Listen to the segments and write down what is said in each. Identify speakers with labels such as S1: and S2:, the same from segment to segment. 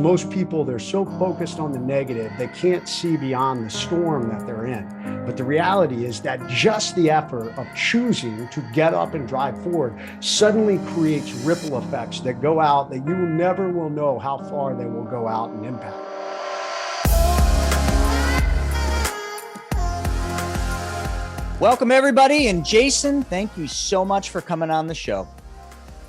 S1: most people, they're so focused on the negative, they can't see beyond the storm that they're in. But the reality is that just the effort of choosing to get up and drive forward suddenly creates ripple effects that go out that you never will know how far they will go out and impact.
S2: Welcome, everybody. And Jason, thank you so much for coming on the show.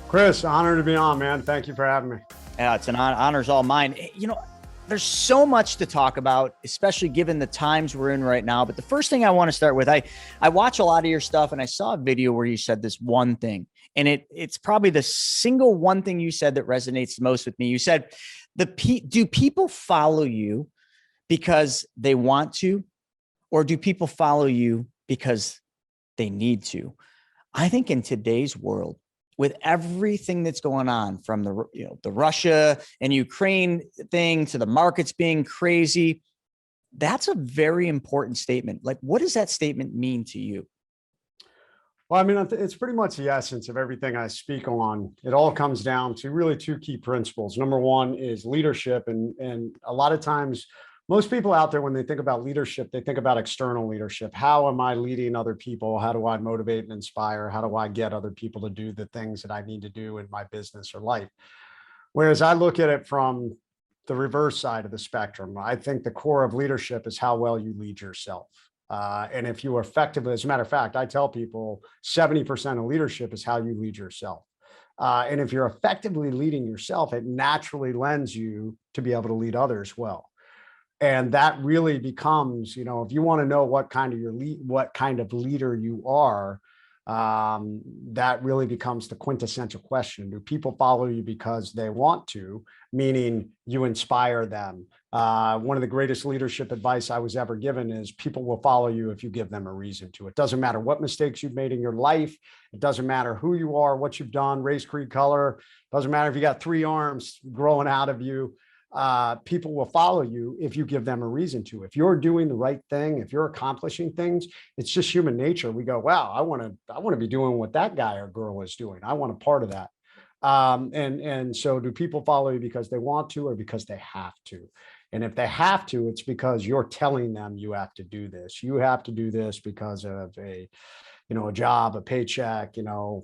S1: Chris, honor to be on, man. Thank you for having me.
S2: Yeah, it's an honor's all mine. You know, there's so much to talk about, especially given the times we're in right now. But the first thing I want to start with, I watch a lot of your stuff, and I saw a video where you said this one thing, and it's probably the single one thing you said that resonates the most with me. You said, do people follow you because they want to, or do people follow you because they need to? I think in today's world, with everything that's going on, from the Russia and Ukraine thing to the markets being crazy, that's a very important statement. Like, what does that statement mean to you?
S1: Well, I mean, it's pretty much the essence of everything I speak on. It all comes down to really two key principles. Number one is leadership. And a lot of times, most people out there, when they think about leadership, they think about external leadership. How am I leading other people? How do I motivate and inspire? How do I get other people to do the things that I need to do in my business or life? Whereas I look at it from the reverse side of the spectrum. I think the core of leadership is how well you lead yourself. And if you are effectively, as a matter of fact, I tell people 70% of leadership is how you lead yourself. And if you're effectively leading yourself, it naturally lends you to be able to lead others well. And that really becomes, if you want to know what kind of leader you are, that really becomes the quintessential question. Do people follow you because they want to, meaning you inspire them? One of the greatest leadership advice I was ever given is people will follow you if you give them a reason to. It doesn't matter what mistakes you've made in your life. It doesn't matter who you are, what you've done, race, creed, color. It doesn't matter if you got 3 arms growing out of you. People will follow you if you give them a reason to. If you're doing the right thing, if you're accomplishing things, it's just human nature. We go, wow, I want to be doing what that guy or girl is doing. I want a part of that. And so do people follow you because they want to or because they have to? And if they have to, it's because you're telling them you have to do this. You have to do this because of a job, a paycheck,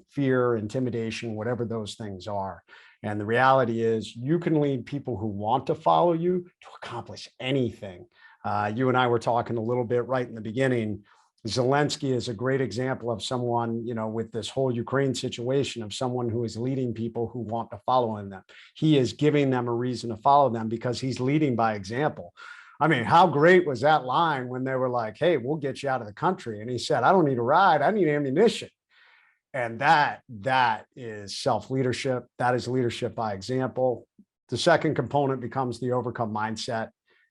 S1: fear, intimidation, whatever those things are. And the reality is you can lead people who want to follow you to accomplish anything. You and I were talking a little bit right in the beginning. Zelensky is a great example of someone, with this whole Ukraine situation, of someone who is leading people who want to follow in them. He is giving them a reason to follow them because he's leading by example. I mean, how great was that line when they were like, hey, we'll get you out of the country. And he said, I don't need a ride. I need ammunition. And that is self-leadership. That is leadership by example. The second component becomes the overcome mindset.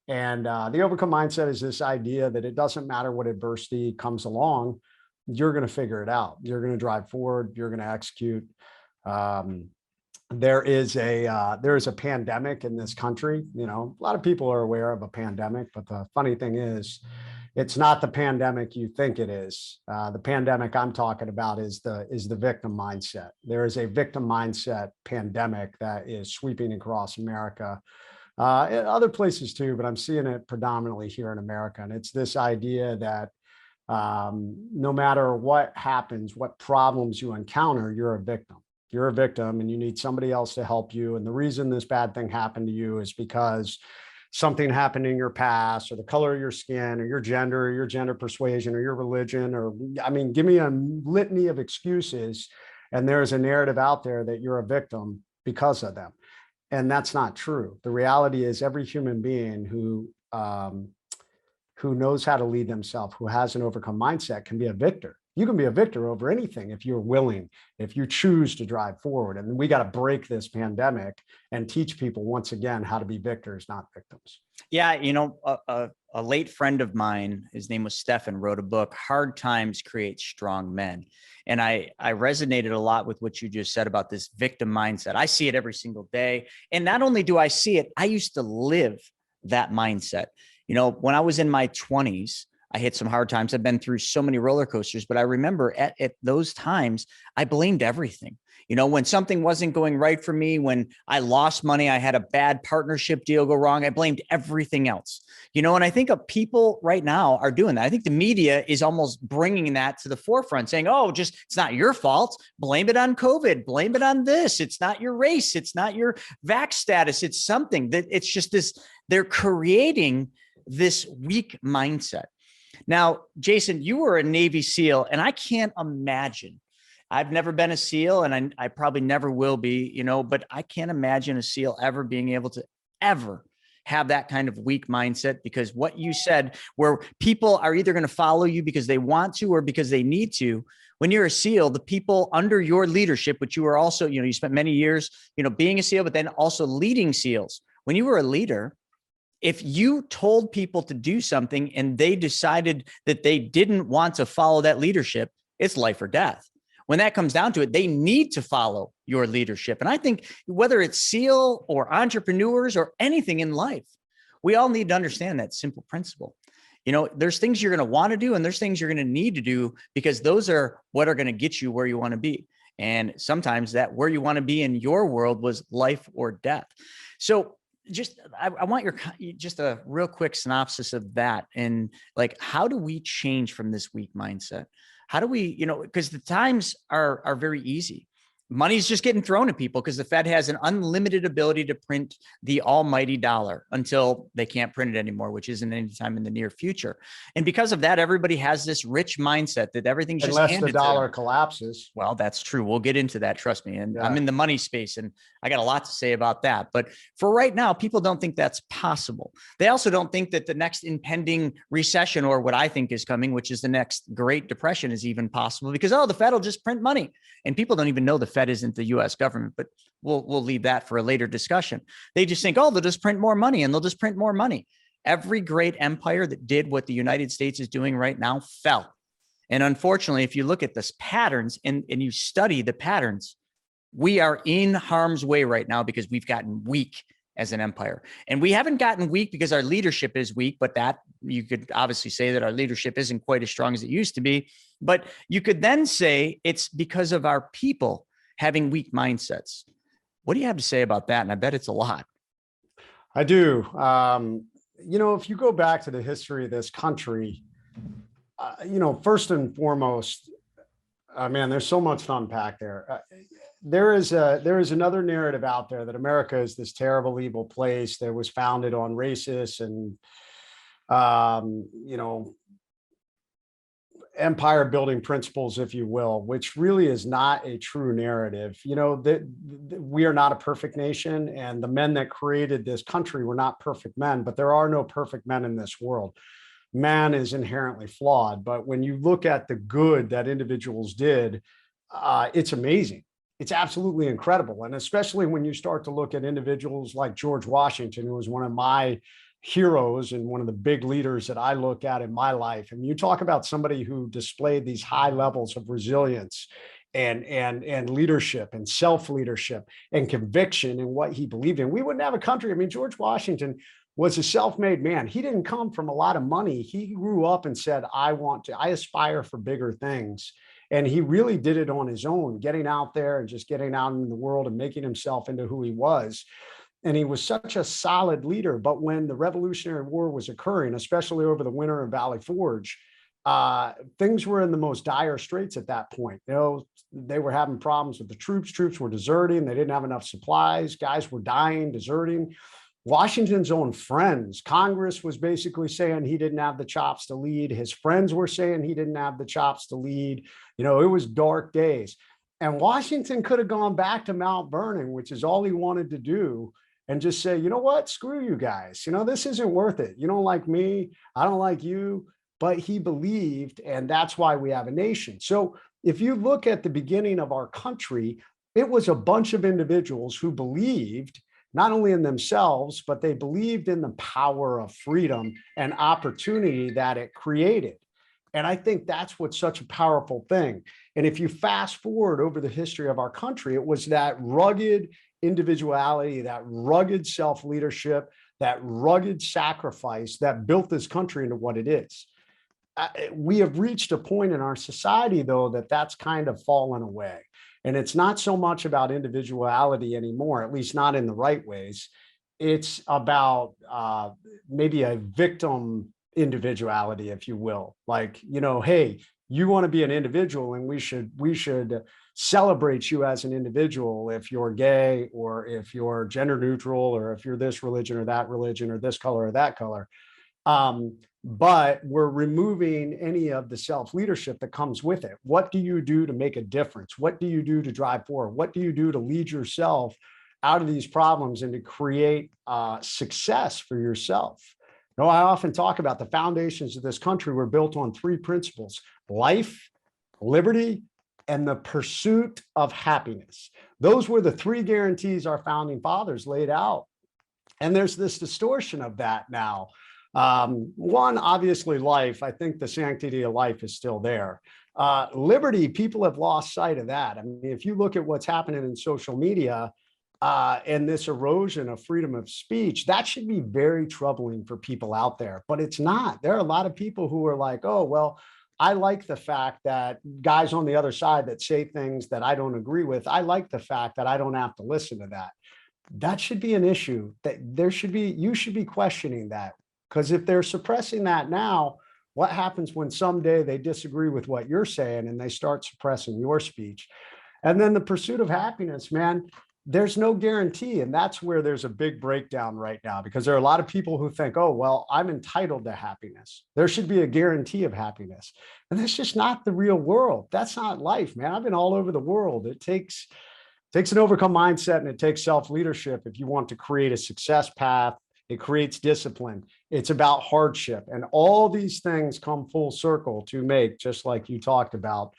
S1: And the overcome mindset is this idea that it doesn't matter what adversity comes along, you're going to figure it out. You're going to drive forward. You're going to execute. There is a pandemic in this country. A lot of people are aware of a pandemic, but the funny thing is, it's not the pandemic you think it is. The pandemic I'm talking about is the victim mindset. There is a victim mindset pandemic that is sweeping across America, and other places too, but I'm seeing it predominantly here in America. And it's this idea that no matter what happens, what problems you encounter, you're a victim. You're a victim and you need somebody else to help you. And the reason this bad thing happened to you is because something happened in your past, or the color of your skin, or your gender persuasion, or your religion, or give me a litany of excuses. And there's a narrative out there that you're a victim because of them. And that's not true. The reality is every human being who knows how to lead themselves, who has an overcome mindset, can be a victor. You can be a victor over anything if you're willing, if you choose to drive forward. And we got to break this pandemic and teach people once again how to be victors, not victims.
S2: Yeah. A late friend of mine, his name was Stefan, wrote a book, Hard Times Create Strong Men. And I resonated a lot with what you just said about this victim mindset. I see it every single day. And not only do I see it, I used to live that mindset. When I was in my 20s, I hit some hard times. I've been through so many roller coasters, but I remember at those times, I blamed everything. You know, when something wasn't going right for me, when I lost money, I had a bad partnership deal go wrong, I blamed everything else. You know, and I think of people right now are doing that. I think the media is almost bringing that to the forefront, saying, oh, just it's not your fault. Blame it on COVID. Blame it on this. It's not your race. It's not your vax status. It's something that it's just this, they're creating this weak mindset. Now, Jason, you were a Navy SEAL, and I can't imagine. I've never been a SEAL, and I probably never will be, you know, but I can't imagine a SEAL ever being able to ever have that kind of weak mindset, because what you said, where people are either going to follow you because they want to or because they need to. When you're a SEAL, the people under your leadership, which you were also, you know, you spent many years, you know, being a SEAL, but then also leading SEALs. When you were a leader, if you told people to do something and they decided that they didn't want to follow that leadership, it's life or death. When that comes down to it, they need to follow your leadership. And I think whether it's SEAL or entrepreneurs or anything in life, we all need to understand that simple principle. You know, there's things you're going to want to do and there's things you're going to need to do, because those are what are going to get you where you want to be. And sometimes that where you want to be in your world was life or death. So just, I want your, just a real quick synopsis of that. And like, how do we change from this weak mindset? How do we, you know, because the times are very easy. Money's just getting thrown at people because the Fed has an unlimited ability to print the almighty dollar until they can't print it anymore, which isn't anytime in the near future. And because of that, everybody has this rich mindset that everything's just
S1: unless the dollar collapses.
S2: Well, that's true. We'll get into that. Trust me. And I'm in the money space and I got a lot to say about that. But for right now, people don't think that's possible. They also don't think that the next impending recession, or what I think is coming, which is the next Great Depression, is even possible, because, oh, the Fed will just print money. And people don't even know the Fed isn't the US government, but we'll leave that for a later discussion. They just think, oh, they'll just print more money and they'll just print more money. Every great empire that did what the United States is doing right now fell. And unfortunately, if you look at this patterns and you study the patterns, we are in harm's way right now because we've gotten weak as an empire. And we haven't gotten weak because our leadership is weak, but that you could obviously say that our leadership isn't quite as strong as it used to be. But you could then say it's because of our people having weak mindsets. What do you have to say about that? And I bet it's a lot.
S1: I do. You know, if you go back to the history of this country, you know, first and foremost, man, there's so much to unpack there. There is another narrative out there that America is this terrible, evil place that was founded on racist and, you know, empire building principles, if you will, which really is not a true narrative. You know, that we are not a perfect nation, and the men that created this country were not perfect men, but there are no perfect men in this world. Man is inherently flawed, but when you look at the good that individuals did, it's amazing. It's absolutely incredible. And especially when you start to look at individuals like George Washington, who was one of my heroes and one of the big leaders that I look at in my life. And you talk about somebody who displayed these high levels of resilience and leadership and self-leadership and conviction in what he believed in. We wouldn't have a country. I mean, George Washington was a self-made man. He didn't come from a lot of money. He grew up and said, I aspire for bigger things. And he really did it on his own, getting out there and just getting out in the world and making himself into who he was. And he was such a solid leader. But when the Revolutionary War was occurring, especially over the winter in Valley Forge, things were in the most dire straits at that point. You know, they were having problems with the troops. Troops were deserting. They didn't have enough supplies. Guys were dying, deserting. Washington's own friends, Congress was basically saying he didn't have the chops to lead. His friends were saying he didn't have the chops to lead. You know, it was dark days. And Washington could have gone back to Mount Vernon, which is all he wanted to do, and just say, you know what, screw you guys. You know, this isn't worth it. You don't like me. I don't like you. But he believed, and that's why we have a nation. So if you look at the beginning of our country, it was a bunch of individuals who believed not only in themselves, but they believed in the power of freedom and opportunity that it created. And I think that's what's such a powerful thing. And if you fast forward over the history of our country, it was that rugged individuality, that rugged self-leadership, that rugged sacrifice that built this country into what it is. We have reached a point in our society, though, that that's kind of fallen away. And it's not so much about individuality anymore, at least not in the right ways. It's about maybe a victim individuality, if you will. Like, hey, you want to be an individual, and we should celebrate you as an individual if you're gay, or if you're gender neutral, or if you're this religion or that religion, or this color or that color. But we're removing any of the self-leadership that comes with it. What do you do to make a difference? What do you do to drive forward? What do you do to lead yourself out of these problems and to create success for yourself? I often talk about the foundations of this country were built on three principles: life, liberty, and the pursuit of happiness. Those were the three guarantees our founding fathers laid out. And there's this distortion of that now. One, obviously life. I think the sanctity of life is still there. Liberty, people have lost sight of that. I mean, if you look at what's happening in social media, and this erosion of freedom of speech, that should be very troubling for people out there, but it's not. There are a lot of people who are like, oh, well, I like the fact that guys on the other side that say things that I don't agree with, I like the fact that I don't have to listen to that. That should be an issue that you should be questioning that. Because if they're suppressing that now, what happens when someday they disagree with what you're saying and they start suppressing your speech? And then the pursuit of happiness, man, there's no guarantee. And that's where there's a big breakdown right now, because there are a lot of people who think, oh, well, I'm entitled to happiness. There should be a guarantee of happiness. And that's just not the real world. That's not life, man. I've been all over the world. It takes an overcome mindset, and it takes self-leadership if you want to create a success path. It creates discipline. It's about hardship. And all these things come full circle to make, just like you talked about,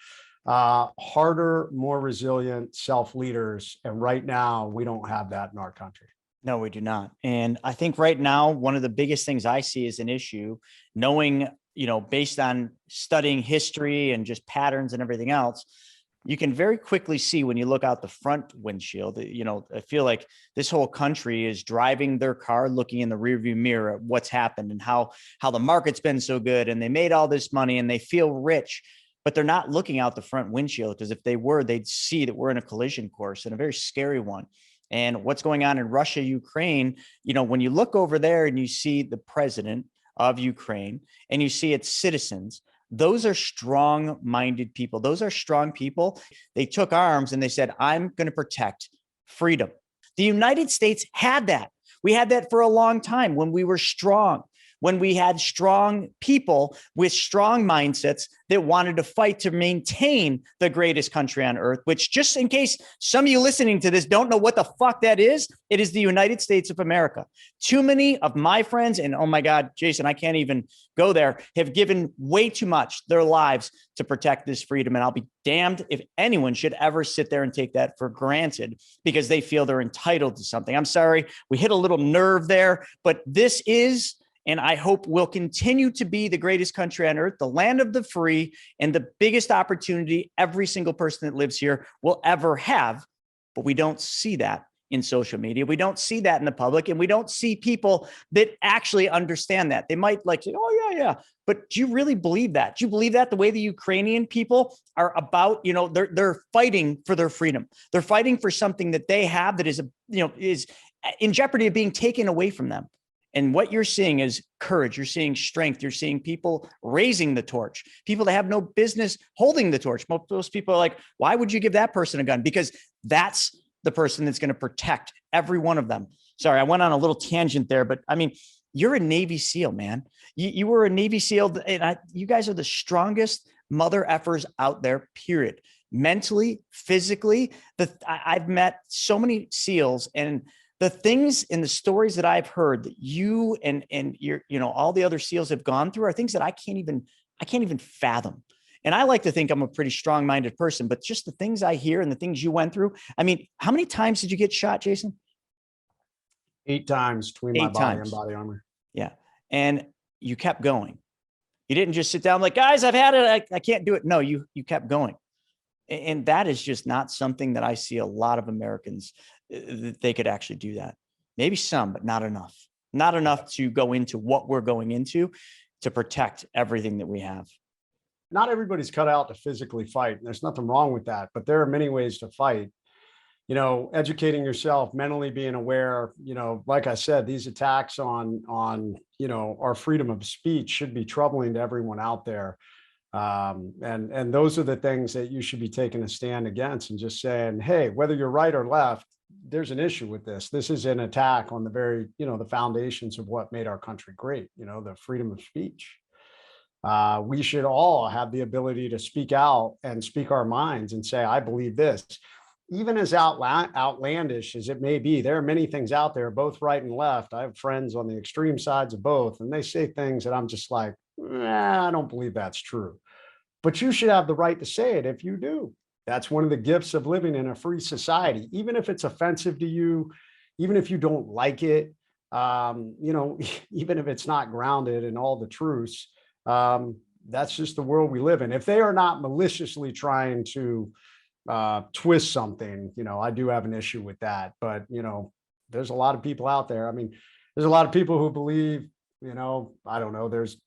S1: harder, more resilient self-leaders. And right now, we don't have that in our country.
S2: No, we do not. And I think right now, one of the biggest things I see as an issue, knowing, based on studying history and just patterns and everything else, you can very quickly see when you look out the front windshield. I feel like this whole country is driving their car, looking in the rearview mirror at what's happened and how the market's been so good and they made all this money and they feel rich, but they're not looking out the front windshield, because if they were, they'd see that we're in a collision course, and a very scary one. And what's going on in Russia, Ukraine, when you look over there and you see the president of Ukraine and you see its citizens, those are strong-minded people. Those are strong people. They took arms and they said, I'm going to protect freedom. The United States had that. We had that for a long time when we were strong, when we had strong people with strong mindsets that wanted to fight to maintain the greatest country on earth, which, just in case some of you listening to this don't know what the fuck that is, it is the United States of America. Too many of my friends, and oh my God, Jason, I can't even go there, have given way too much their lives to protect this freedom. And I'll be damned if anyone should ever sit there and take that for granted because they feel they're entitled to something. I'm sorry, we hit a little nerve there, but this is, and I hope will continue to be, the greatest country on earth, the land of the free, and the biggest opportunity every single person that lives here will ever have. But we don't see that in social media. We don't see that in the public, and we don't see people that actually understand that. They might like say, oh, yeah. But do you really believe that? Do you believe that the way the Ukrainian people are about, they're fighting for their freedom. They're fighting for something that they have that is in jeopardy of being taken away from them. And what you're seeing is courage. You're seeing strength. You're seeing people raising the torch, people that have no business holding the torch. Most people are like, why would you give that person a gun? Because that's the person that's going to protect every one of them. Sorry, I went on a little tangent there, but I mean, you're a Navy SEAL, man. You were a Navy SEAL, and you guys are the strongest mother effers out there, period. Mentally, physically, I've met so many SEALs, and the things and the stories that I've heard that you and your, all the other SEALs have gone through are things that I can't even fathom. And I like to think I'm a pretty strong-minded person, but just the things I hear and the things you went through. I mean, how many times did you get shot, Jason?
S1: 8 times between my body and body armor.
S2: Yeah. And you kept going. You didn't just sit down like, guys, I've had it. I can't do it. No, you kept going. And that is just not something that I see a lot of Americans that they could actually do that. Maybe some, but not enough. Not enough to go into what we're going into to protect everything that we have.
S1: not everybody's cut out to physically fight. And there's nothing wrong with that, but there are many ways to fight. Educating yourself, mentally being aware, like I said, these attacks on our freedom of speech should be troubling to everyone out there. And those are the things that you should be taking a stand against and just saying, hey, whether you're right or left, there's an issue with this. This is an attack on the very, the foundations of what made our country great, the freedom of speech. We should all have the ability to speak out and speak our minds and say, I believe this. Even as outlandish as it may be, there are many things out there, both right and left. I have friends on the extreme sides of both, and they say things that I'm just like, I don't believe that's true. But you should have the right to say it if you do. That's one of the gifts of living in a free society, even if it's offensive to you, even if you don't like it, even if it's not grounded in all the truths. That's just the world we live in. If they are not maliciously trying to twist something, I do have an issue with that. But, there's a lot of people out there. I mean, there's a lot of people who believe, I don't know, there's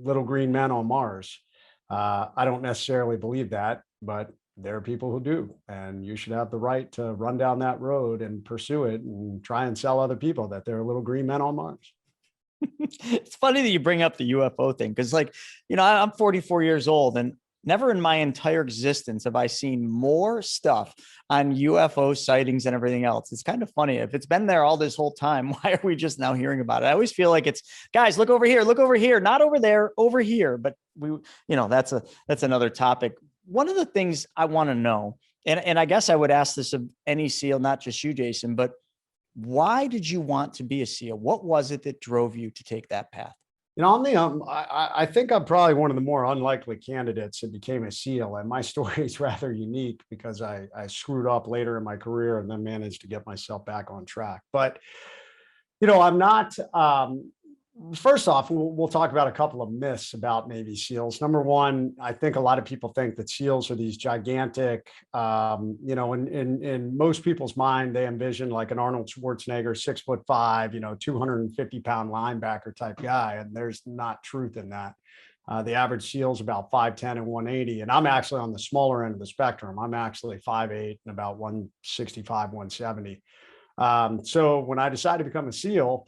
S1: little green men on Mars. I don't necessarily believe that, but there are people who do, and you should have the right to run down that road and pursue it and try and sell other people that there are little green men on Mars.
S2: It's funny that you bring up the UFO thing, because I'm 44 years old, and never in my entire existence have I seen more stuff on UFO sightings and everything else. It's kind of funny. If it's been there all this whole time, why are we just now hearing about it? I always feel like it's, guys, look over here, not over there, over here. But that's another topic. One of the things I want to know, and I guess I would ask this of any SEAL, not just you, Jason, but why did you want to be a SEAL? What was it that drove you to take that path?
S1: I think I'm probably one of the more unlikely candidates that became a SEAL, and my story is rather unique because I screwed up later in my career and then managed to get myself back on track. But, I'm not, first off, we'll talk about a couple of myths about Navy SEALs. Number one, I think a lot of people think that SEALs are these gigantic, in most people's mind, they envision like an Arnold Schwarzenegger, 6'5", 250-pound linebacker type guy. And there's not truth in that. The average SEAL is about 5'10" and 180. And I'm actually on the smaller end of the spectrum. I'm actually 5'8" and about 165, 170. So when I decided to become a SEAL,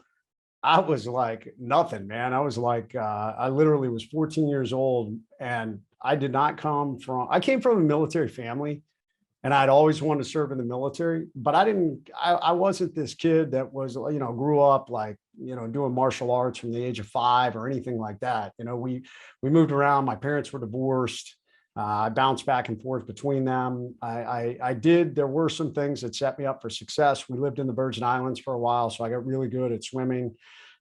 S1: I was like nothing, man. I was like, I literally was 14 years old, and I came from a military family, and I'd always wanted to serve in the military, but I wasn't this kid that was, grew up like, doing martial arts from the age of 5 or anything like that. We moved around. My parents were divorced. I bounced back and forth between them. There were some things that set me up for success. We lived in the Virgin Islands for a while, so I got really good at swimming,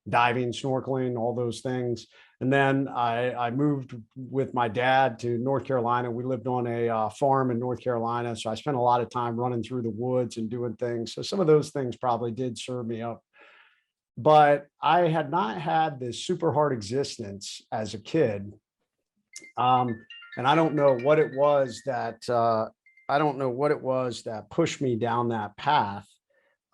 S1: diving, snorkeling, all those things. And then I moved with my dad to North Carolina. We lived on a farm in North Carolina. So I spent a lot of time running through the woods and doing things. So some of those things probably did serve me up. But I had not had this super hard existence as a kid. And I don't know what it was that pushed me down that path.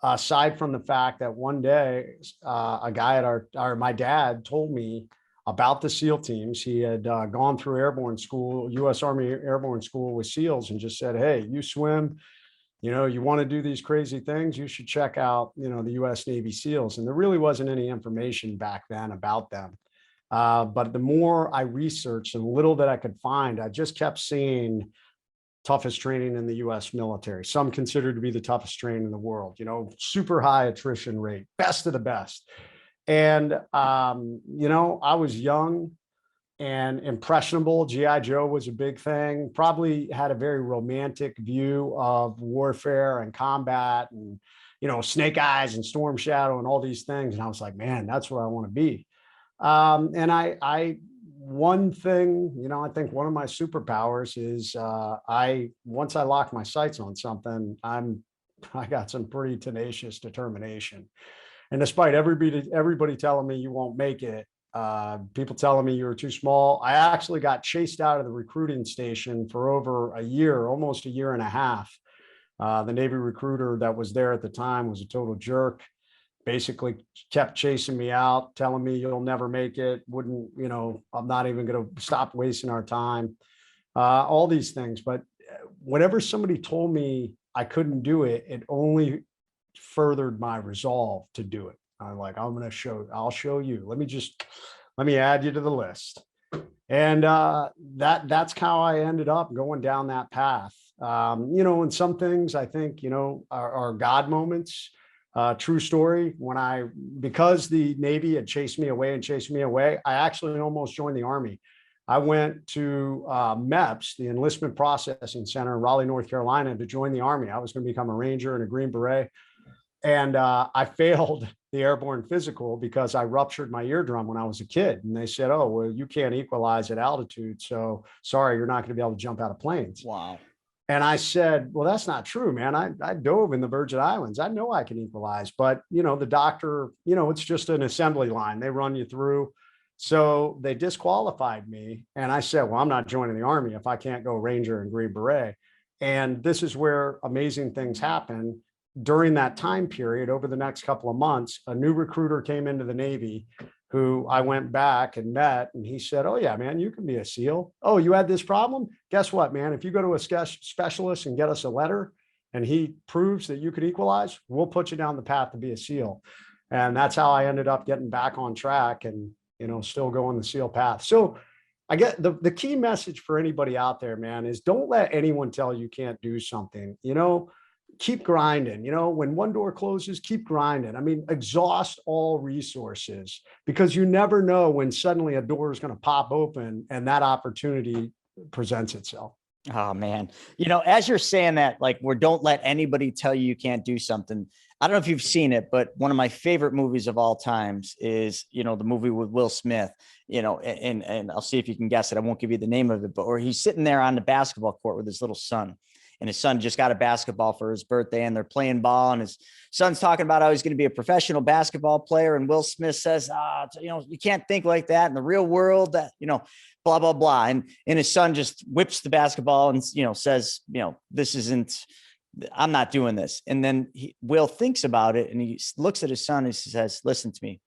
S1: Aside from the fact that one day, a guy at my dad told me about the SEAL teams. He had gone through airborne school, U.S. Army airborne school with SEALs, and just said, "Hey, you swim, you want to do these crazy things, you should check out, the U.S. Navy SEALs." And there really wasn't any information back then about them. But the more I researched and little that I could find, I just kept seeing toughest training in the U.S. military. Some considered to be the toughest training in the world, super high attrition rate, best of the best. And, I was young and impressionable. G.I. Joe was a big thing, probably had a very romantic view of warfare and combat and, Snake Eyes and Storm Shadow and all these things. And I was like, man, that's where I want to be. And one thing, I think one of my superpowers is, once I lock my sights on something, I got some pretty tenacious determination. And despite everybody telling me you won't make it, people telling me you were too small, I actually got chased out of the recruiting station for over a year, almost a year and a half. The Navy recruiter that was there at the time was a total jerk. basically kept chasing me out, telling me you'll never make it, wouldn't, I'm not even going to stop wasting our time, all these things. But whenever somebody told me I couldn't do it, it only furthered my resolve to do it. I'm like, I'll show you. Let me add you to the list. And that's how I ended up going down that path. And some things I think, are God moments. True story. Because the Navy had chased me away, I actually almost joined the Army. I went to MEPS, the Enlistment Processing Center in Raleigh, North Carolina, to join the Army. I was going to become a Ranger and a Green Beret. And I failed the airborne physical because I ruptured my eardrum when I was a kid. And they said, oh, well, you can't equalize at altitude. So sorry, you're not going to be able to jump out of planes.
S2: Wow.
S1: And I said, well, that's not true, man. I dove in the Virgin Islands. I know I can equalize, but the doctor, it's just an assembly line. They run you through. So they disqualified me. And I said, well, I'm not joining the Army if I can't go Ranger and Green Beret. And this is where amazing things happen. During that time period, over the next couple of months, a new recruiter came into the Navy who I went back and met, and he said, oh yeah, man, you can be a SEAL. Oh, you had this problem? Guess what, man? If you go to a specialist and get us a letter and he proves that you could equalize, we'll put you down the path to be a SEAL. And that's how I ended up getting back on track and, still going the SEAL path. So I get the key message for anybody out there, man, is don't let anyone tell you can't do something. Keep grinding. When one door closes, keep grinding. I mean, exhaust all resources, because you never know when suddenly a door is going to pop open and that opportunity presents itself.
S2: Oh man. As you're saying that, like, don't let anybody tell you can't do something. I don't know if you've seen it, but one of my favorite movies of all times is, the movie with Will Smith, and I'll see if you can guess it. I won't give you the name of it, but where he's sitting there on the basketball court with his little son. And his son just got a basketball for his birthday and they're playing ball. And his son's talking about how he's going to be a professional basketball player. And Will Smith says, you can't think like that in the real world, that, blah, blah, blah. And his son just whips the basketball and, says, I'm not doing this. And then Will thinks about it and he looks at his son and he says, listen to me.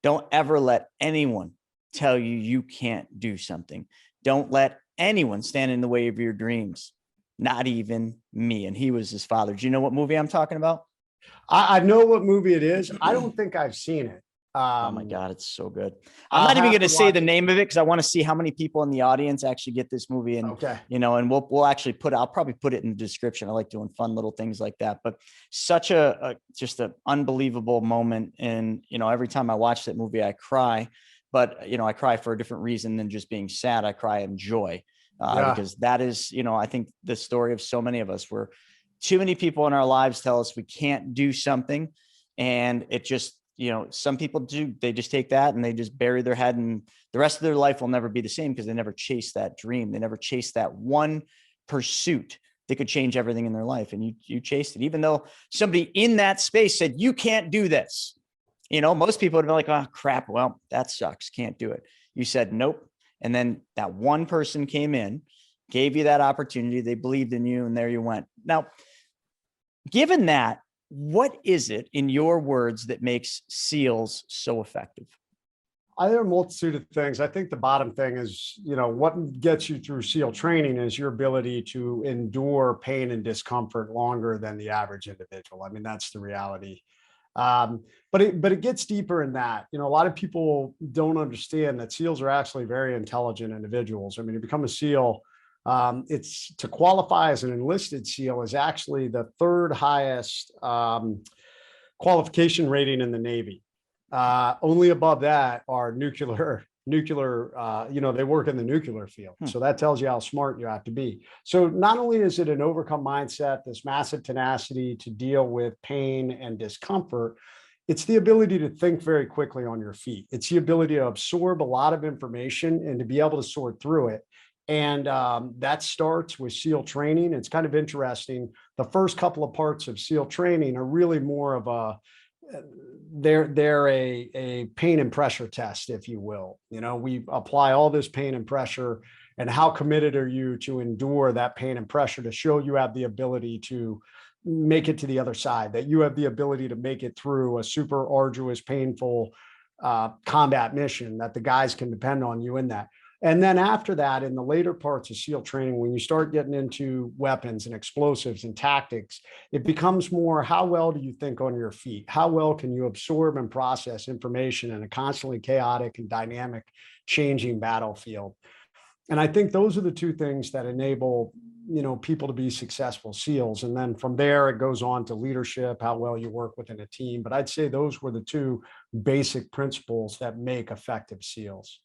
S2: Don't ever let anyone tell you can't do something. Don't let anyone stand in the way of your dreams. Not even me. And he was his father. Do you know what movie I'm talking about?
S1: I know what movie it is. I don't think I've seen it.
S2: Oh my God, it's so good. I'm not even going to say the name of it because I want to see how many people in the audience actually get this movie. And,
S1: okay.
S2: And we'll actually I'll probably put it in the description. I like doing fun little things like that, but such just an unbelievable moment. And, every time I watch that movie, I cry, but, I cry for a different reason than just being sad. I cry in joy. Because that is, I think the story of so many of us, where too many people in our lives tell us we can't do something. And it just, some people do, they just take that and they just bury their head, and the rest of their life will never be the same because they never chased that dream. They never chased that one pursuit that could change everything in their life. And you chased it, even though somebody in that space said, you can't do this. Most people would be like, oh crap, well, that sucks. Can't do it. You said, nope. And then that one person came in, gave you that opportunity. They believed in you, and there you went. Now, given that, what is it in your words that makes SEALs so effective?
S1: There are a multitude of things. I think the bottom thing is, what gets you through SEAL training is your ability to endure pain and discomfort longer than the average individual. I mean, that's the reality. But it gets deeper in that. A lot of people don't understand that SEALs are actually very intelligent individuals. I mean, to become a SEAL, it's to qualify as an enlisted SEAL is actually the third highest qualification rating in the Navy. Only above that are nuclear, they work in the nuclear field. So that tells you how smart you have to be. So not only is it an overcome mindset, this massive tenacity to deal with pain and discomfort, it's the ability to think very quickly on your feet. It's the ability to absorb a lot of information and to be able to sort through it. And that starts with SEAL training. It's kind of interesting. The first couple of parts of SEAL training are really more of they're a pain and pressure test, if you will. We apply all this pain and pressure, and how committed are you to endure that pain and pressure to show you have the ability to make it to the other side, that you have the ability to make it through a super arduous, painful combat mission, that the guys can depend on you in that. And then after that, in the later parts of SEAL training, when you start getting into weapons and explosives and tactics, it becomes more, how well do you think on your feet? How well can you absorb and process information in a constantly chaotic and dynamic changing battlefield? And I think those are the two things that enable, people to be successful SEALs. And then from there, it goes on to leadership, how well you work within a team. But I'd say those were the two basic principles that make effective SEALs.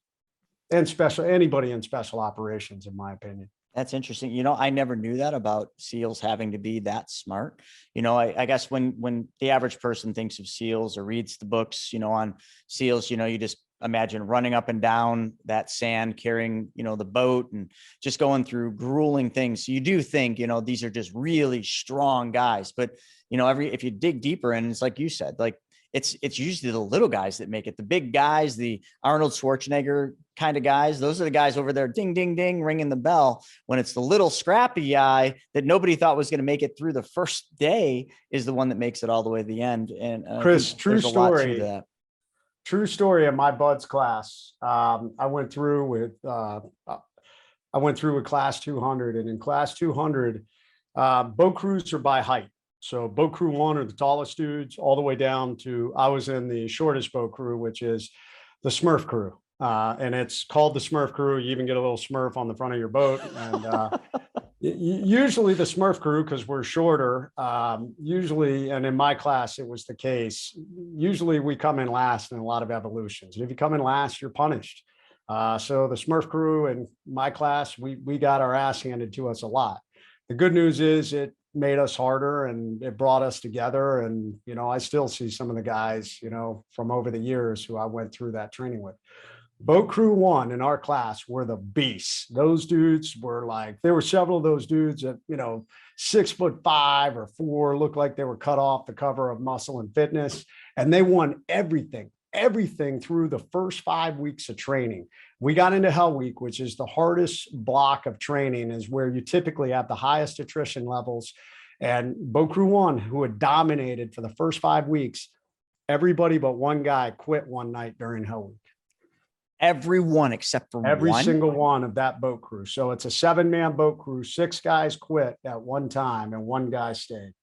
S1: And anybody in special operations, in my opinion.
S2: That's interesting. I never knew that about SEALs having to be that smart. I guess when the average person thinks of SEALs or reads the books, on SEALs, you just imagine running up and down that sand, carrying, the boat and just going through grueling things. So you do think, these are just really strong guys, but if you dig deeper and it's like you said, like it's usually the little guys that make it. The big guys, the Arnold Schwarzenegger kind of guys, those are the guys over there, ding, ding, ding, ringing the bell. When it's the little scrappy guy that nobody thought was going to make it through the first day is the one that makes it all the way to the end. And
S1: Chris, true story. True story in my buds class. I went through with class 200, and in class 200, boat crews are by height. So boat crew 1 are the tallest dudes, all the way down to, I was in the shortest boat crew, which is the Smurf crew. And it's called the Smurf crew. You even get a little Smurf on the front of your boat. And usually the Smurf crew, because we're shorter, usually, and in my class, it was the case, usually we come in last in a lot of evolutions. And if you come in last, you're punished. So the Smurf crew in my class, we got our ass handed to us a lot. The good news is it made us harder and it brought us together. And, I still see some of the guys, from over the years who I went through that training with. Boat crew 1 in our class were the beasts. Those dudes were there were several of those dudes that, 6'5" or 4, looked like they were cut off the cover of Muscle and Fitness. And they won everything through the first 5 weeks of training. We got into Hell Week, which is the hardest block of training, is where you typically have the highest attrition levels. And Boat Crew 1, who had dominated for the first 5 weeks, everybody but one guy quit one night during Hell Week.
S2: Everyone except for
S1: every single one of that boat crew. So it's a 7-man boat crew. 6 guys quit at one time and 1 guy stayed.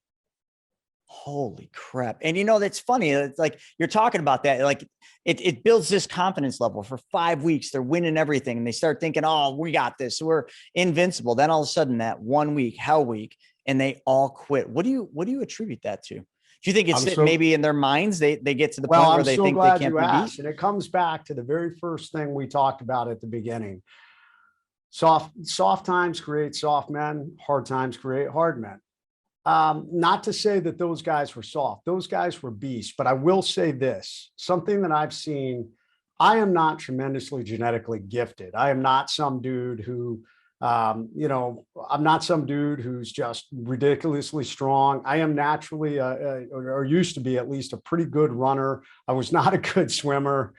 S2: Holy crap. And that's funny. It's like you're talking about that. Like it builds this confidence level for 5 weeks. They're winning everything. And they start thinking, oh, we got this. We're invincible. Then all of a sudden that 1 week, Hell Week, and they all quit. What do you attribute that to? Do you think it's maybe in their minds, they get to the point where they think they can't be beat?
S1: And it comes back to the very first thing we talked about at the beginning. Soft times create soft men, hard times create hard men. Not to say that those guys were soft. Those guys were beasts. But I will say this, something that I've seen, I am not tremendously genetically gifted. I am not some dude who, I'm not some dude who's just ridiculously strong. I am naturally, or used to be at least, a pretty good runner. I was not a good swimmer.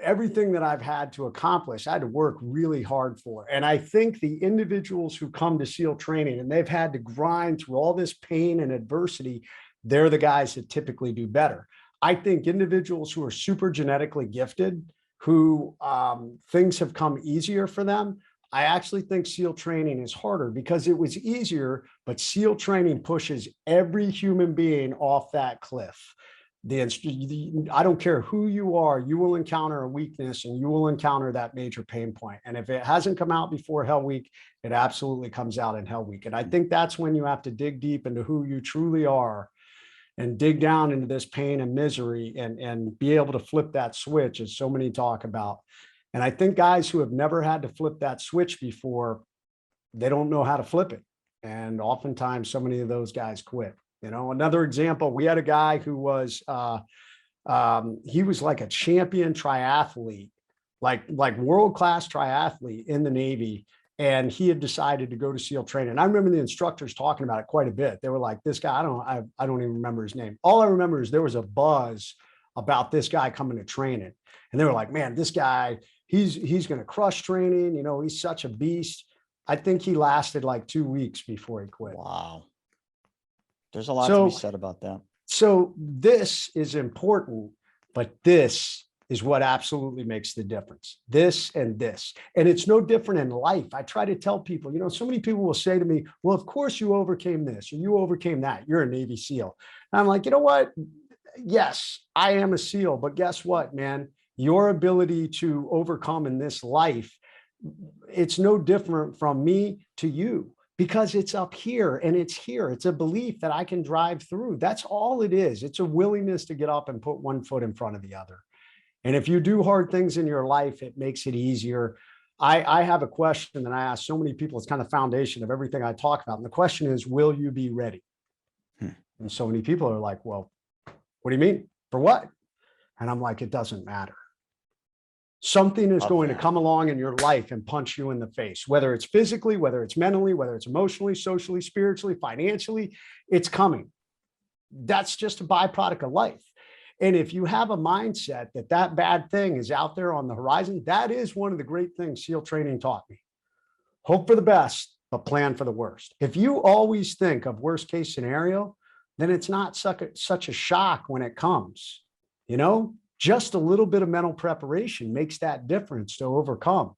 S1: Everything that I've had to accomplish, I had to work really hard for. And I think the individuals who come to SEAL training and they've had to grind through all this pain and adversity, they're the guys that typically do better. I think individuals who are super genetically gifted, who things have come easier for them, I actually think SEAL training is harder because it was easier, but SEAL training pushes every human being off that cliff. I don't care who you are, you will encounter a weakness and you will encounter that major pain point. And if it hasn't come out before Hell Week, it absolutely comes out in Hell Week. And I think that's when you have to dig deep into who you truly are and dig down into this pain and misery and be able to flip that switch, as so many talk about. And I think guys who have never had to flip that switch before, they don't know how to flip it. And oftentimes so many of those guys quit. Another example, we had a guy who was, he was like a champion triathlete, like world-class triathlete in the Navy. And he had decided to go to SEAL training. And I remember the instructors talking about it quite a bit. They were like, this guy, I don't even remember his name. All I remember is there was a buzz about this guy coming to training. And they were like, man, this guy, he's going to crush training. He's such a beast. I think he lasted like 2 weeks before he quit.
S2: Wow. There's a lot to be said about that.
S1: So this is important, but this is what absolutely makes the difference. This and this. And it's no different in life. I try to tell people, so many people will say to me, well, of course you overcame this or you overcame that. You're a Navy SEAL. And I'm like, you know what? Yes, I am a SEAL, but guess what, man? Your ability to overcome in this life, it's no different from me to you, because it's up here and it's here. It's a belief that I can drive through. That's all it is. It's a willingness to get up and put one foot in front of the other. And if you do hard things in your life, it makes it easier. I have a question that I ask so many people. It's kind of the foundation of everything I talk about. And the question is, will you be ready? And so many people are like, well, what do you mean? For what? And I'm like, it doesn't matter. Something is going to come along in your life and punch you in the face, whether it's physically, whether it's mentally, whether it's emotionally, socially, spiritually, financially, it's coming. That's just a byproduct of life. And if you have a mindset that that bad thing is out there on the horizon, that is one of the great things SEAL training taught me. Hope for the best, but plan for the worst. If you always think of worst case scenario, then it's not such a shock when it comes. Just a little bit of mental preparation makes that difference to overcome.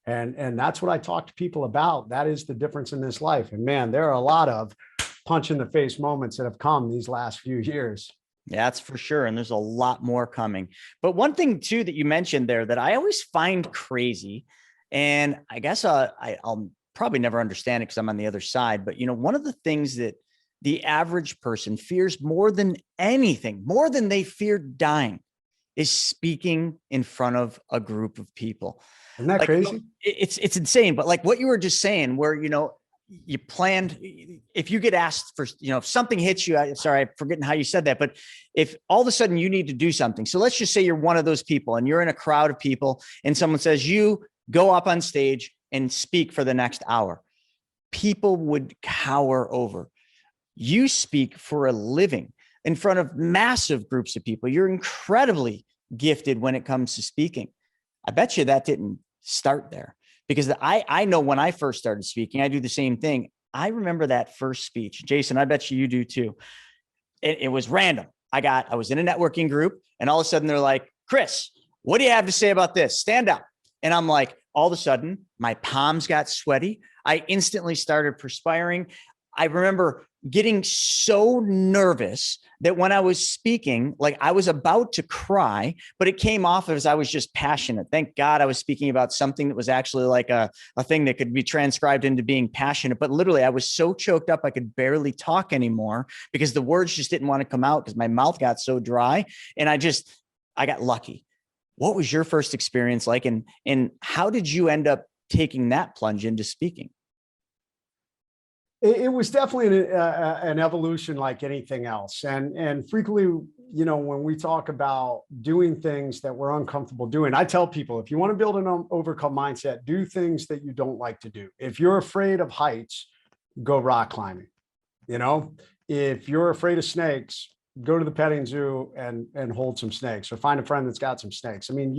S1: And that's what I talk to people about. That is the difference in this life. And man, there are a lot of punch in the face moments that have come these last few years.
S2: Yeah, that's for sure. And there's a lot more coming. But one thing too, that you mentioned there that I always find crazy, and I guess I'll probably never understand it because I'm on the other side. But, one of the things that the average person fears more than anything, more than they fear dying, is speaking in front of a group of people.
S1: Isn't that crazy?
S2: It's insane. But like what you were just saying, where, you planned, if you get asked for, if something hits you, I'm forgetting how you said that, but if all of a sudden you need to do something. So let's just say you're one of those people and you're in a crowd of people and someone says, you go up on stage and speak for the next hour. People would cower over. You speak for a living in front of massive groups of people. You're incredibly gifted when it comes to speaking. I bet you that didn't start there, because I know when I first started speaking, I do the same thing. I remember that first speech. Jason, I bet you do too. It was random. I was in a networking group and all of a sudden they're like, Chris, what do you have to say about this? Stand up. And I'm like, all of a sudden my palms got sweaty. I instantly started perspiring. I remember getting so nervous that when I was speaking, like I was about to cry, but it came off as I was just passionate. Thank God I was speaking about something that was actually like a thing that could be transcribed into being passionate. But literally I was so choked up, I could barely talk anymore because the words just didn't want to come out because my mouth got so dry. And I got lucky. What was your first experience like? And how did you end up taking that plunge into speaking?
S1: It was definitely an evolution like anything else. And frequently, when we talk about doing things that we're uncomfortable doing, I tell people, if you want to build an overcome mindset, do things that you don't like to do. If you're afraid of heights, go rock climbing. If you're afraid of snakes, go to the petting zoo and hold some snakes, or find a friend that's got some snakes. I mean,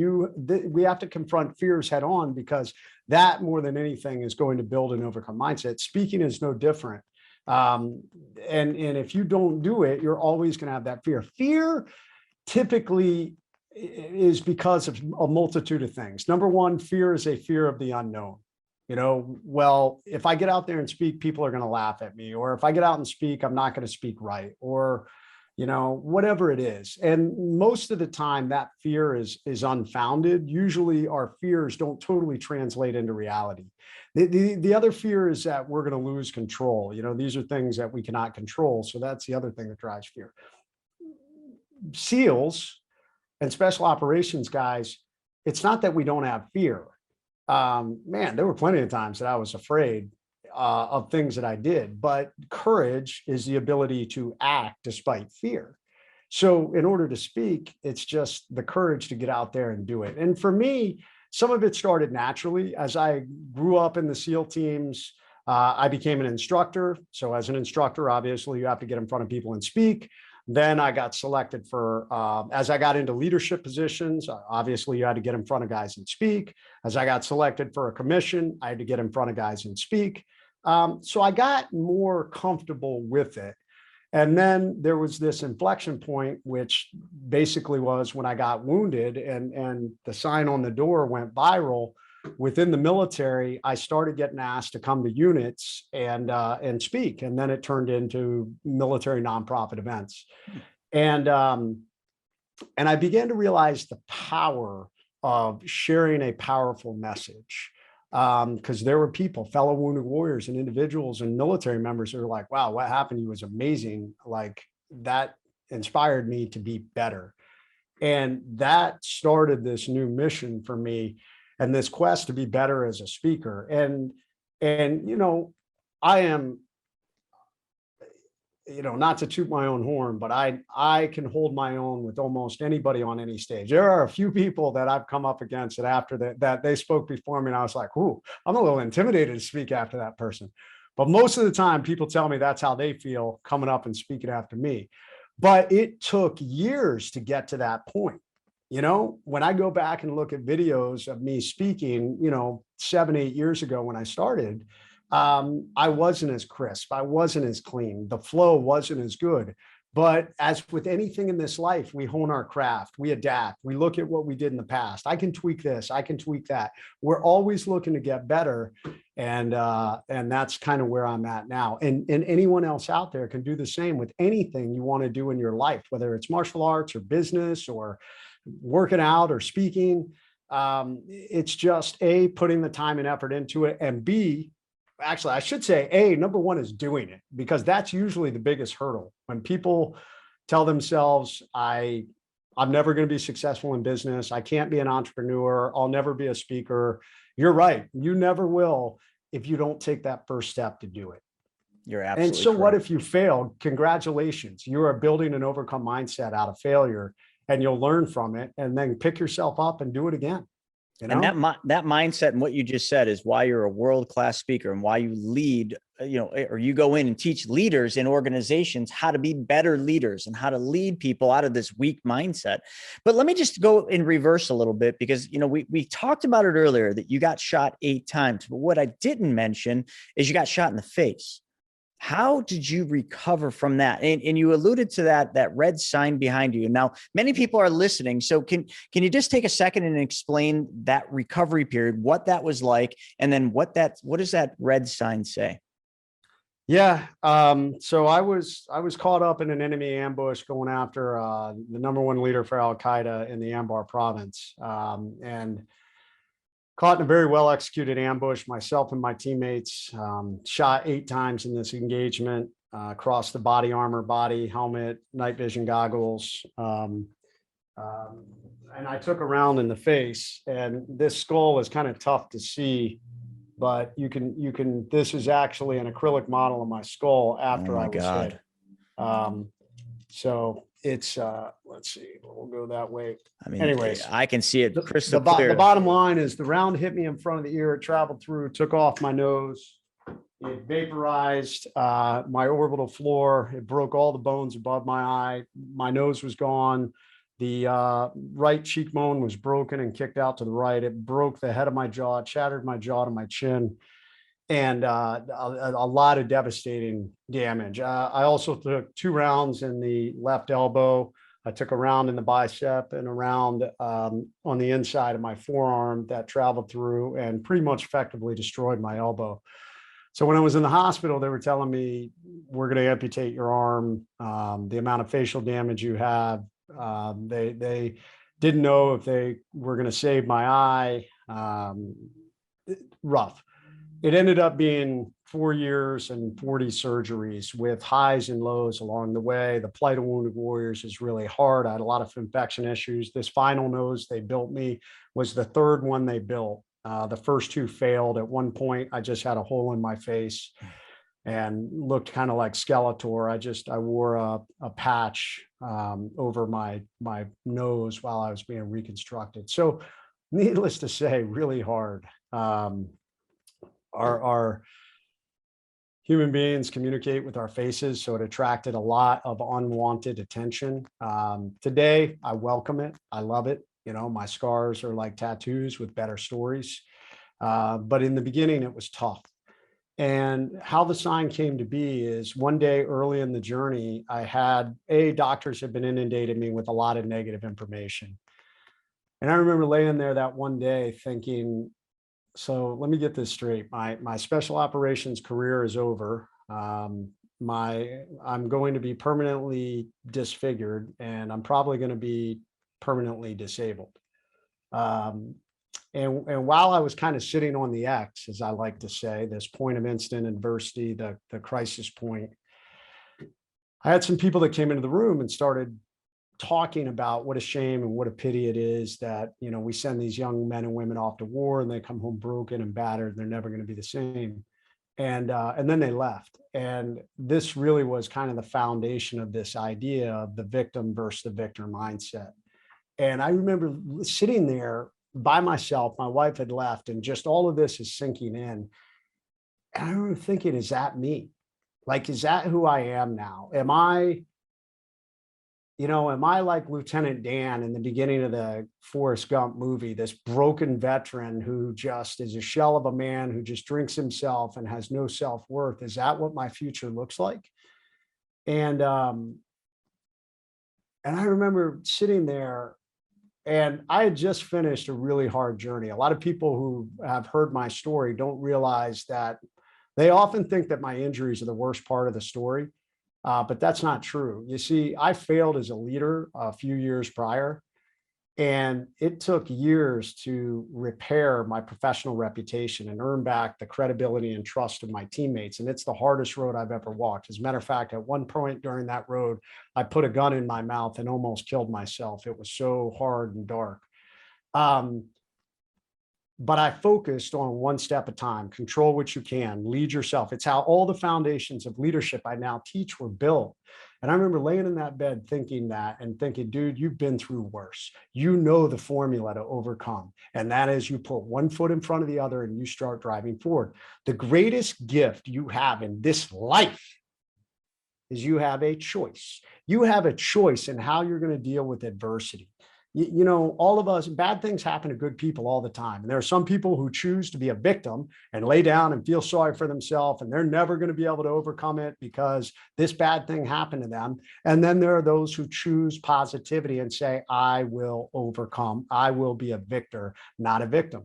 S1: we have to confront fears head on, because that more than anything is going to build an overcome mindset. Speaking is no different. And if you don't do it, you're always going to have that fear. Fear typically is because of a multitude of things. Number one, fear is a fear of the unknown. Well, if I get out there and speak, people are going to laugh at me, or if I get out and speak, I'm not going to speak right, or whatever it is. And most of the time that fear is unfounded. Usually our fears don't totally translate into reality. The other fear is that we're going to lose control. These are things that we cannot control. So that's the other thing that drives fear. SEALs and special operations guys, it's not that we don't have fear. Man, there were plenty of times that I was afraid of things that I did, but courage is the ability to act despite fear. So in order to speak, it's just the courage to get out there and do it. And for me, some of it started naturally. As I grew up in the SEAL teams, I became an instructor. So as an instructor, obviously you have to get in front of people and speak. Then I got selected for, as I got into leadership positions, obviously you had to get in front of guys and speak. As I got selected for a commission, I had to get in front of guys and speak. So I got more comfortable with it. And then there was this inflection point, which basically was when I got wounded and the sign on the door went viral. Within the military, I started getting asked to come to units and speak. And then it turned into military nonprofit events. And I began to realize the power of sharing a powerful message. Because there were people, fellow wounded warriors and individuals and military members who were like, wow, what happened to you was amazing. Like, that inspired me to be better. And that started this new mission for me and this quest to be better as a speaker. And you know, I am, you know, not to toot my own horn, but I can hold my own with almost anybody on any stage. There are a few people that I've come up against that after that they spoke before me, and I was like, ooh, I'm a little intimidated to speak after that person. But most of the time, people tell me that's how they feel coming up and speaking after me. But it took years to get to that point. You know, when I go back and look at videos of me speaking, you know, 7, 8 years ago when I started, I wasn't as crisp. I wasn't as clean. The flow wasn't as good. But as with anything in this life, we hone our craft, we adapt, we look at what we did in the past. I can tweak this, I can tweak that. We're always looking to get better. And that's kind of where I'm at now. And anyone else out there can do the same with anything you want to do in your life, whether it's martial arts or business or working out or speaking. It's just A, putting the time and effort into it, and B, actually, I should say number one is doing it, because that's usually the biggest hurdle. When people tell themselves, I'm never going to be successful in business, I can't be an entrepreneur, I'll never be a speaker. You're right. You never will if you don't take that first step to do it.
S2: You're absolutely
S1: And so
S2: correct.
S1: what if you failed? Congratulations. You are building an overcome mindset out of failure, and you'll learn from it and then pick yourself up and do it again. You know?
S2: And that mindset and what you just said is why you're a world-class speaker and why you lead, you know, or you go in and teach leaders in organizations how to be better leaders and how to lead people out of this weak mindset. But let me just go in reverse a little bit, because, you know, we talked about it earlier that you got shot 8 times, but what I didn't mention is you got shot in the face. How did you recover from that? And you alluded to that red sign behind you. Now, many people are listening. So can you just take a second and explain that recovery period, what that was like, and then what does that red sign say?
S1: Yeah. So I was caught up in an enemy ambush going after the #1 leader for Al Qaeda in the Anbar province, and caught in a very well executed ambush. Myself and my teammates shot 8 times in this engagement, across the body armor, body, helmet, night vision goggles. And I took a round in the face, and this skull is kind of tough to see, but you can, this is actually an acrylic model of my skull after I was hit. So it's, let's see, we'll go that way.
S2: I mean,
S1: anyways,
S2: I can see it crystal
S1: the
S2: clear.
S1: bottom line is the round hit me in front of the ear. It traveled through, took off my nose. It vaporized my orbital floor. It broke all the bones above my eye. My nose was gone. The right cheekbone was broken and kicked out to the right. It broke the head of my jaw, it shattered my jaw to my chin, and a lot of devastating damage. I also took 2 rounds in the left elbow. I took a round in the bicep and a round on the inside of my forearm that traveled through and pretty much effectively destroyed my elbow. So when I was in the hospital, they were telling me, we're going to amputate your arm. The amount of facial damage you have, they didn't know if they were going to save my eye. Rough. It ended up being 4 years and 40 surgeries with highs and lows along the way. The plight of wounded warriors is really hard. I had a lot of infection issues. This final nose they built me was the 3rd one they built. The first 2 failed. At one point, I just had a hole in my face and looked kind of like Skeletor. I wore a patch over my nose while I was being reconstructed. So needless to say, really hard. Our human beings communicate with our faces, so it attracted a lot of unwanted attention. Today, I welcome it. I love it. You know, my scars are like tattoos with better stories. But in the beginning, it was tough. And how the sign came to be is one day early in the journey, I had doctors had been inundated me with a lot of negative information. And I remember laying there that one day thinking, so let me get this straight. My special operations career is over. I'm going to be permanently disfigured, and I'm probably going to be permanently disabled. Um, and while I was kind of sitting on the X, as I like to say, this point of instant adversity, the crisis point, I had some people that came into the room and started talking about what a shame and what a pity it is that, we send these young men and women off to war and they come home broken and battered. They're never going to be the same. And then they left. And this really was kind of the foundation of this idea of the victim versus the victor mindset. And I remember sitting there by myself, my wife had left, and just all of this is sinking in. And I remember thinking, is that me? Like, is that who I am now? Am I like Lieutenant Dan in the beginning of the Forrest Gump movie, this broken veteran who just is a shell of a man who just drinks himself and has no self-worth? Is that what my future looks like? And I remember sitting there, and I had just finished a really hard journey. A lot of people who have heard my story don't realize that they often think that my injuries are the worst part of the story. But that's not true. You see, I failed as a leader a few years prior, and it took years to repair my professional reputation and earn back the credibility and trust of my teammates. And it's the hardest road I've ever walked. As a matter of fact, at one point during that road, I put a gun in my mouth and almost killed myself. It was so hard and dark. But I focused on one step at a time, control what you can, lead yourself. It's how all the foundations of leadership I now teach were built. And I remember laying in that bed thinking, dude, you've been through worse. You know the formula to overcome. And that is, you put one foot in front of the other and you start driving forward. The greatest gift you have in this life is you have a choice. You have a choice in how you're going to deal with adversity. All of us, bad things happen to good people all the time. And there are some people who choose to be a victim and lay down and feel sorry for themselves, and they're never going to be able to overcome it because this bad thing happened to them. And then there are those who choose positivity and say, I will overcome. I will be a victor, not a victim.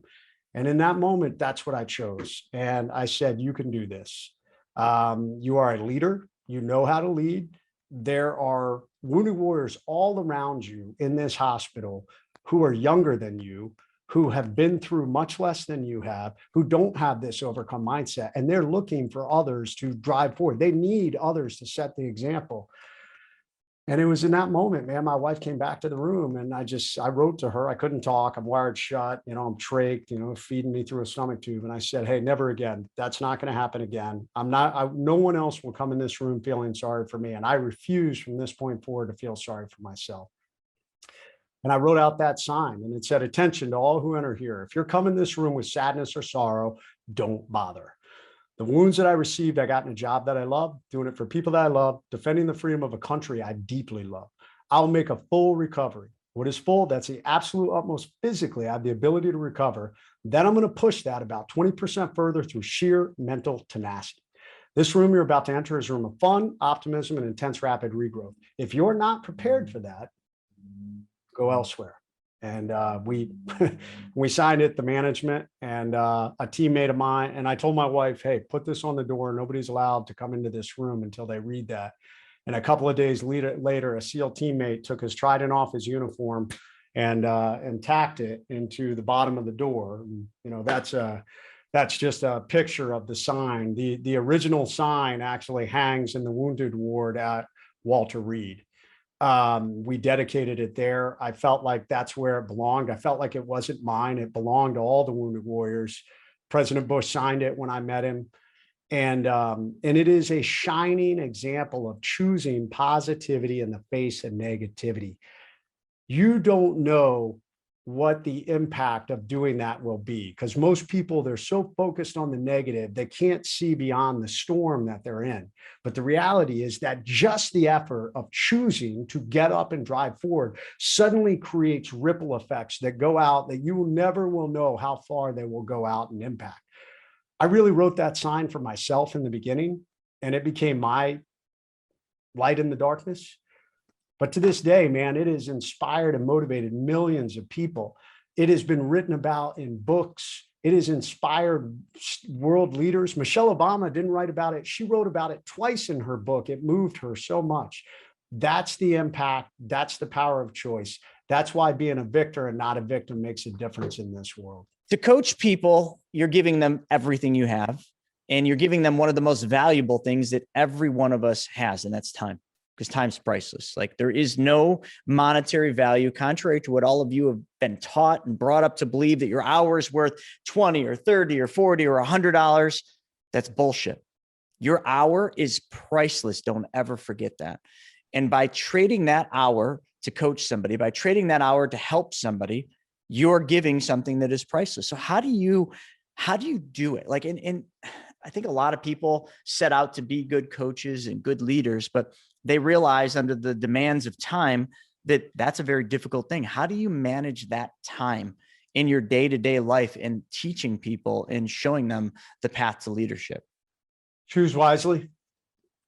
S1: And in that moment, that's what I chose. And I said, you can do this. You are a leader. You know how to lead. There are wounded warriors all around you in this hospital who are younger than you, who have been through much less than you have, who don't have this overcome mindset, and they're looking for others to drive forward. They need others to set the example. And it was in that moment, man, my wife came back to the room, and I wrote to her. I couldn't talk. I'm wired shut. I'm trached, feeding me through a stomach tube. And I said, hey, never again. That's not going to happen again. No one else will come in this room feeling sorry for me. And I refuse from this point forward to feel sorry for myself. And I wrote out that sign, and it said, attention to all who enter here. If you're coming in this room with sadness or sorrow, don't bother. The wounds that I received, I got in a job that I love, doing it for people that I love, defending the freedom of a country I deeply love. I'll make a full recovery. What is full? That's the absolute utmost physically. I have the ability to recover. Then I'm going to push that about 20% further through sheer mental tenacity. This room you're about to enter is a room of fun, optimism, and intense rapid regrowth. If you're not prepared for that, go elsewhere. And we signed it, the management and a teammate of mine. And I told my wife, hey, put this on the door. Nobody's allowed to come into this room until they read that. And a couple of days later, a SEAL teammate took his trident off his uniform and tacked it into the bottom of the door. And, that's just a picture of the sign. The original sign actually hangs in the wounded ward at Walter Reed. We dedicated it there. I felt like that's where it belonged. I felt like it wasn't mine. It belonged to all the wounded warriors. President Bush signed it when I met him. And it is a shining example of choosing positivity in the face of negativity. You don't know what the impact of doing that will be, because most people, they're so focused on the negative, they can't see beyond the storm that they're in. But the reality is that just the effort of choosing to get up and drive forward suddenly creates ripple effects that go out that you never will know how far they will go out and impact. I really wrote that sign for myself in the beginning, and it became my light in the darkness. But to this day, man, it has inspired and motivated millions of people. It has been written about in books. It has inspired world leaders. Michelle Obama didn't write about it. She wrote about it twice in her book. It moved her so much. That's the impact. That's the power of choice. That's why being a victor and not a victim makes a difference in this world.
S2: To coach people, you're giving them everything you have, and you're giving them one of the most valuable things that every one of us has, and that's time, because time's priceless. Like, there is no monetary value, contrary to what all of you have been taught and brought up to believe, that your hour is worth 20 or 30 or 40 or $100. That's bullshit. Your hour is priceless. Don't ever forget that. And by trading that hour to coach somebody, by trading that hour to help somebody, you're giving something that is priceless. So how do you do it? Like, and I think a lot of people set out to be good coaches and good leaders, but they realize under the demands of time that that's a very difficult thing. How do you manage that time in your day-to-day life and teaching people and showing them the path to leadership?
S1: Choose wisely.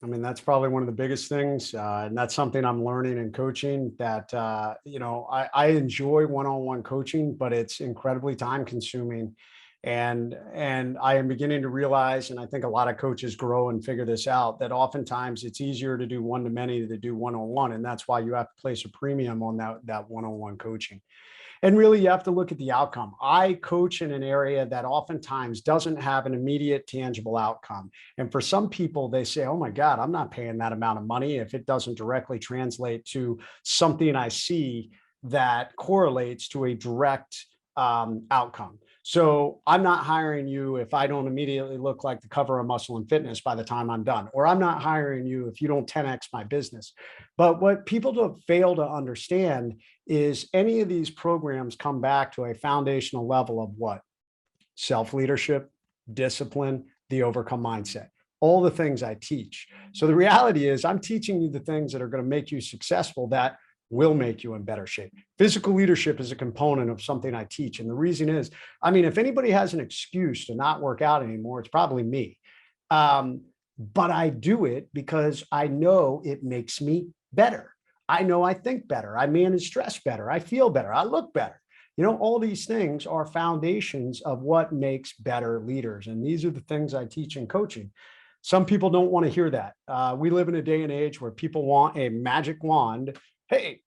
S1: I mean, that's probably one of the biggest things. And that's something I'm learning in coaching, that, I enjoy one-on-one coaching, but it's incredibly time consuming. And I am beginning to realize, and I think a lot of coaches grow and figure this out, that oftentimes it's easier to do one-to-many than to do one-on-one. And that's why you have to place a premium on that one-on-one coaching. And really, you have to look at the outcome. I coach in an area that oftentimes doesn't have an immediate tangible outcome. And for some people, they say, oh my God, I'm not paying that amount of money if it doesn't directly translate to something I see that correlates to a direct outcome. So I'm not hiring you if I don't immediately look like the cover of Muscle and Fitness by the time I'm done, or I'm not hiring you if you don't 10x my business. But what people don't fail to understand is any of these programs come back to a foundational level of what? Self-leadership, discipline, the overcome mindset, all the things I teach. So the reality is I'm teaching you the things that are going to make you successful, that will make you in better shape. Physical leadership is a component of something I teach. And the reason is, I mean, if anybody has an excuse to not work out anymore, it's probably me. But I do it because I know it makes me better. I know I think better. I manage stress better. I feel better. I look better. All these things are foundations of what makes better leaders. And these are the things I teach in coaching. Some people don't want to hear that. We live in a day and age where people want a magic wand. Hey,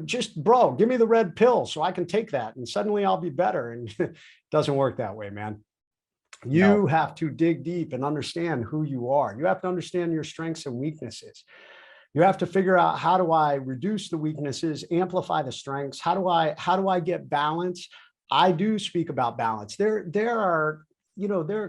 S1: just bro, give me the red pill so I can take that and suddenly I'll be better. And it doesn't work that way, man. You have to dig deep and understand who you are. You have to understand your strengths and weaknesses. You have to figure out, how do I reduce the weaknesses, amplify the strengths? How do I get balance? I do speak about balance. There are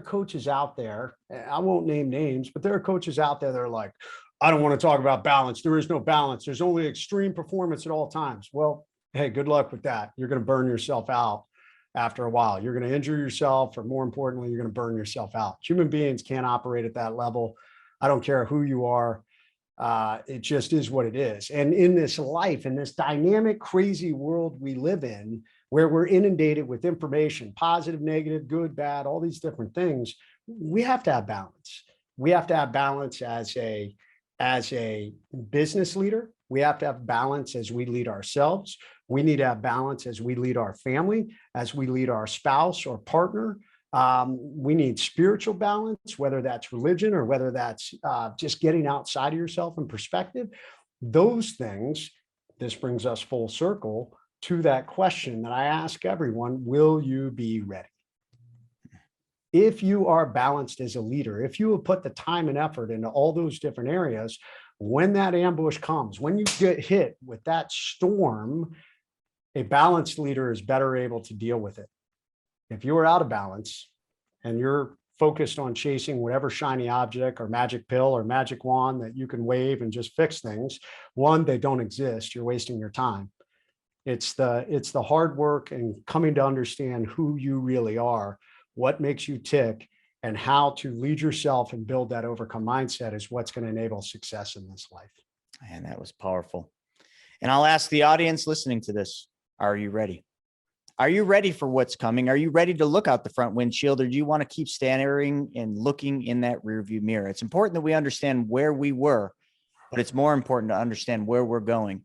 S1: coaches out there. I won't name names, but there are coaches out there that are like, I don't want to talk about balance. There is no balance. There's only extreme performance at all times. Well, hey, good luck with that. You're going to burn yourself out after a while. You're going to injure yourself, or more importantly, you're going to burn yourself out. Human beings can't operate at that level. I don't care who you are. It just is what it is. And in this life, in this dynamic, crazy world we live in, where we're inundated with information, positive, negative, good, bad, all these different things, we have to have balance. We have to have balance as a business leader. We have to have balance as we lead ourselves. We need to have balance as we lead our family, as we lead our spouse or partner. We need spiritual balance, whether that's religion or whether that's just getting outside of yourself and perspective. Those things, this brings us full circle to that question that I ask everyone: will you be ready? If you are balanced as a leader, if you have put the time and effort into all those different areas, when that ambush comes, when you get hit with that storm, a balanced leader is better able to deal with it. If you are out of balance and you're focused on chasing whatever shiny object or magic pill or magic wand that you can wave and just fix things, one, they don't exist. You're wasting your time. It's the hard work and coming to understand who you really are, what makes you tick, and how to lead yourself and build that overcome mindset is what's going to enable success in this life.
S2: And that was powerful. And I'll ask the audience listening to this, are you ready? Are you ready for what's coming? Are you ready to look out the front windshield, or do you want to keep staring and looking in that rearview mirror? It's important that we understand where we were, but it's more important to understand where we're going.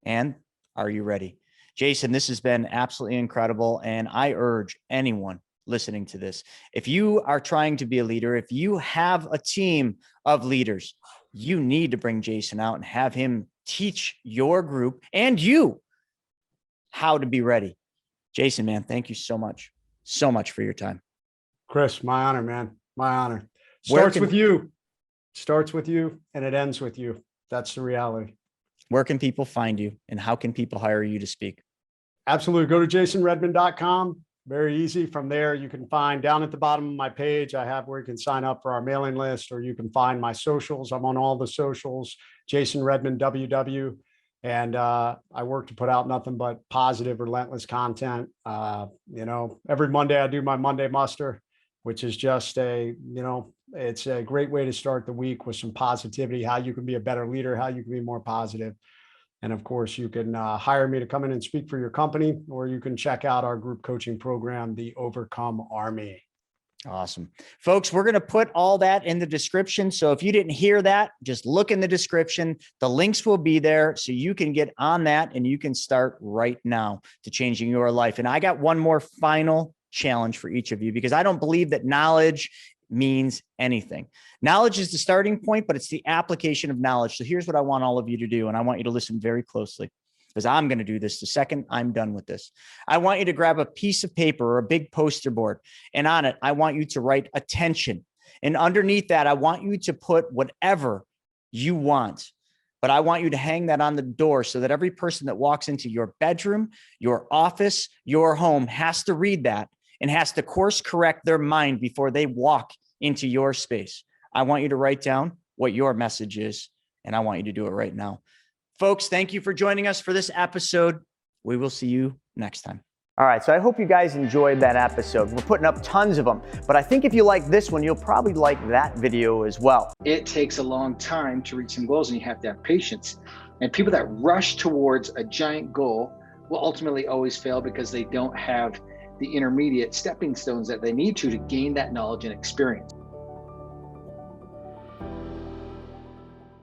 S2: And are you ready? Jason, this has been absolutely incredible. And I urge anyone listening to this, if you are trying to be a leader, if you have a team of leaders, you need to bring Jason out and have him teach your group and you how to be ready. Jason, man, thank you so much for your time.
S1: Chris, my honor, man. My honor. Starts with you. Starts with you and it ends with you. That's the reality.
S2: Where can people find you and how can people hire you to speak?
S1: Absolutely. Go to jasonredman.com. Very easy. From there, you can find down at the bottom of my page, I have where you can sign up for our mailing list, or you can find my socials. I'm on all the socials, Jason Redman, WW. And I work to put out nothing but positive, relentless content. Every Monday I do my Monday muster, which is just it's a great way to start the week with some positivity, how you can be a better leader, how you can be more positive. And of course, you can hire me to come in and speak for your company, or you can check out our group coaching program, the Overcome Army.
S2: Awesome. Folks, we're going to put all that in the description. So if you didn't hear that, just look in the description. The links will be there so you can get on that and you can start right now to changing your life. And I got one more final challenge for each of you, because I don't believe that knowledge means anything. Knowledge is the starting point, but it's the application of knowledge. So here's what I want all of you to do. And I want you to listen very closely, because I'm going to do this the second I'm done with this. I want you to grab a piece of paper or a big poster board, and on it, I want you to write attention. And underneath that, I want you to put whatever you want, but I want you to hang that on the door so that every person that walks into your bedroom, your office, your home has to read that and has to course correct their mind before they walk into your space. I want you to write down what your message is, and I want you to do it right now. Folks, thank you for joining us for this episode. We will see you next time. All right, so I hope you guys enjoyed that episode. We're putting up tons of them, but I think if you like this one, you'll probably like that video as well.
S3: It takes a long time to reach some goals, and you have to have patience. And people that rush towards a giant goal will ultimately always fail because they don't have the intermediate stepping stones that they need to gain that knowledge and experience.